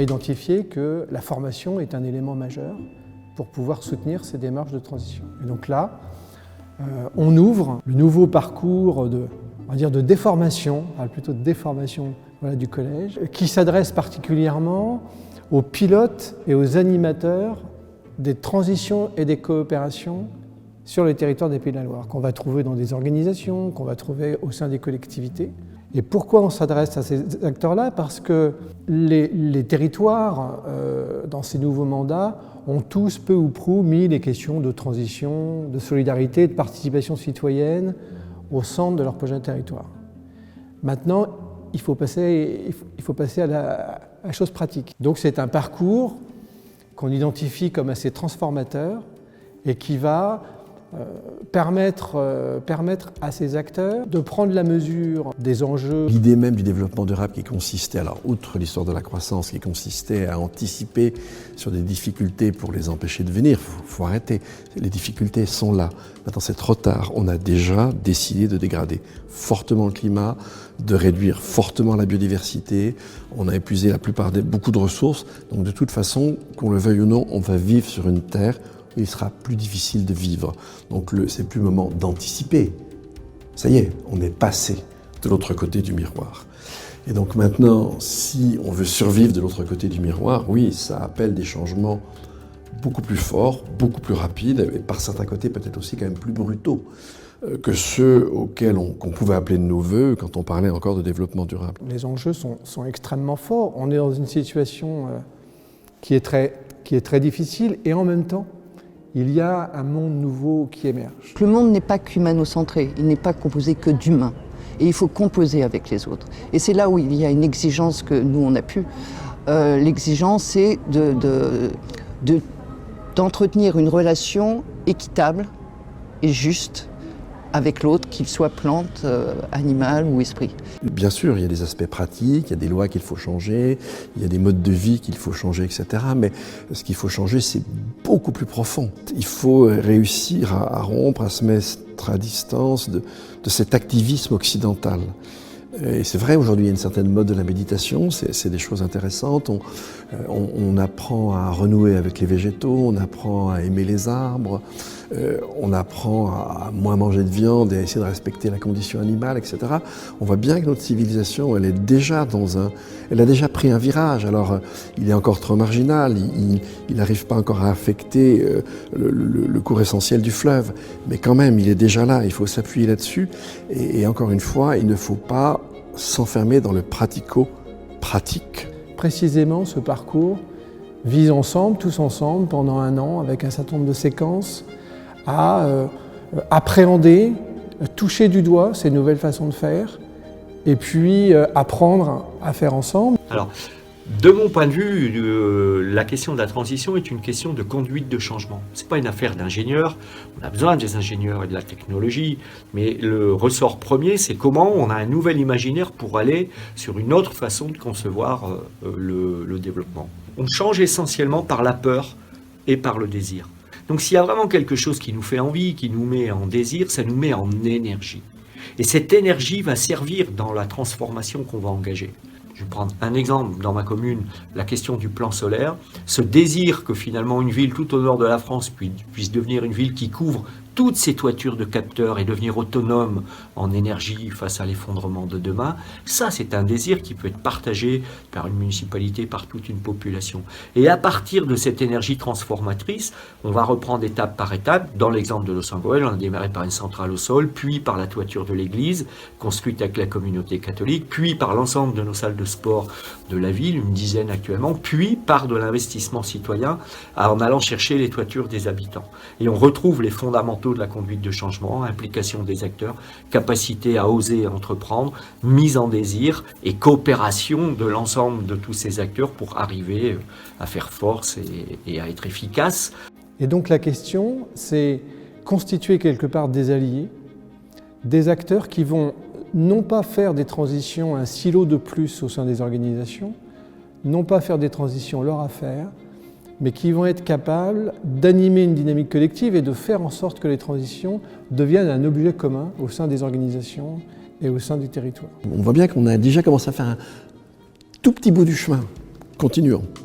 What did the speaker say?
a identifié que la formation est un élément majeur pour pouvoir soutenir ces démarches de transition. Et donc là, on ouvre le nouveau parcours de déformation, plutôt de déformation du collège, qui s'adresse particulièrement aux pilotes et aux animateurs des transitions et des coopérations sur les territoires des Pays de la Loire, qu'on va trouver dans des organisations, qu'on va trouver au sein des collectivités. Et pourquoi on s'adresse à ces acteurs-là? Parce que les territoires, dans ces nouveaux mandats, ont tous peu ou prou mis les questions de transition, de solidarité, de participation citoyenne au centre de leur projet de territoire. Maintenant, il faut passer à la chose pratique. Donc c'est un parcours qu'on identifie comme assez transformateur et qui va permettre à ces acteurs de prendre la mesure des enjeux. L'idée même du développement durable qui consistait, alors outre l'histoire de la croissance, qui consistait à anticiper sur des difficultés pour les empêcher de venir, faut arrêter. Les difficultés sont là. Maintenant c'est trop tard. On a déjà décidé de dégrader fortement le climat, de réduire fortement la biodiversité. On a épuisé beaucoup de ressources. Donc de toute façon, qu'on le veuille ou non, on va vivre sur une terre où il sera plus difficile de vivre. Donc c'est plus le moment d'anticiper. Ça y est, on est passé de l'autre côté du miroir. Et donc maintenant, si on veut survivre de l'autre côté du miroir, oui, ça appelle des changements beaucoup plus forts, beaucoup plus rapides, et par certains côtés peut-être aussi quand même plus brutaux que ceux qu'on pouvait appeler de nos voeux quand on parlait encore de développement durable. Les enjeux sont extrêmement forts. On est dans une situation qui est très difficile et en même temps, il y a un monde nouveau qui émerge. Le monde n'est pas qu'humano-centré, il n'est pas composé que d'humains. Et il faut composer avec les autres. Et c'est là où il y a une exigence que nous, on a pu. L'exigence, c'est d'entretenir une relation équitable et juste avec l'autre, qu'il soit plante, animal ou esprit. Bien sûr, il y a des aspects pratiques, il y a des lois qu'il faut changer, il y a des modes de vie qu'il faut changer, etc. Mais ce qu'il faut changer, c'est beaucoup plus profond. Il faut réussir à rompre, à se mettre à distance de cet activisme occidental. Et c'est vrai, aujourd'hui, il y a une certaine mode de la méditation, c'est des choses intéressantes. On apprend à renouer avec les végétaux, on apprend à aimer les arbres, on apprend à moins manger de viande et à essayer de respecter la condition animale, etc. On voit bien que notre civilisation, elle a déjà pris un virage. Alors, il est encore trop marginal, il n'arrive pas encore à affecter le cours essentiel du fleuve. Mais quand même, il est déjà là, il faut s'appuyer là-dessus. Et encore une fois, il ne faut pas s'enfermer dans le pratico-pratique. Précisément, ce parcours vise ensemble, tous ensemble, pendant un an, avec un certain nombre de séquences, à appréhender, toucher du doigt ces nouvelles façons de faire, et puis apprendre à faire ensemble. Alors, de mon point de vue, la question de la transition est une question de conduite de changement. Ce n'est pas une affaire d'ingénieurs, on a besoin des ingénieurs et de la technologie, mais le ressort premier, c'est comment on a un nouvel imaginaire pour aller sur une autre façon de concevoir le développement. On change essentiellement par la peur et par le désir. Donc s'il y a vraiment quelque chose qui nous fait envie, qui nous met en désir, ça nous met en énergie. Et cette énergie va servir dans la transformation qu'on va engager. Je vais prendre un exemple dans ma commune, la question du plan solaire. Ce désir que finalement une ville tout au nord de la France puisse devenir une ville qui couvre toutes ces toitures de capteurs et devenir autonome en énergie face à l'effondrement de demain, ça c'est un désir qui peut être partagé par une municipalité, par toute une population. Et à partir de cette énergie transformatrice, on va reprendre étape par étape. Dans l'exemple de Los Angeles, on a démarré par une centrale au sol, puis par la toiture de l'église, construite avec la communauté catholique, puis par l'ensemble de nos salles de sport de la ville, une dizaine actuellement, puis par de l'investissement citoyen en allant chercher les toitures des habitants. Et on retrouve les fondamentaux de la conduite de changement, implication des acteurs, capacité à oser entreprendre, mise en désir et coopération de l'ensemble de tous ces acteurs pour arriver à faire force et à être efficace. Et donc la question, c'est constituer quelque part des alliés, des acteurs qui vont non pas faire des transitions un silo de plus au sein des organisations, non pas faire des transitions leur affaire, mais qui vont être capables d'animer une dynamique collective et de faire en sorte que les transitions deviennent un objet commun au sein des organisations et au sein du territoire. On voit bien qu'on a déjà commencé à faire un tout petit bout du chemin Continuons.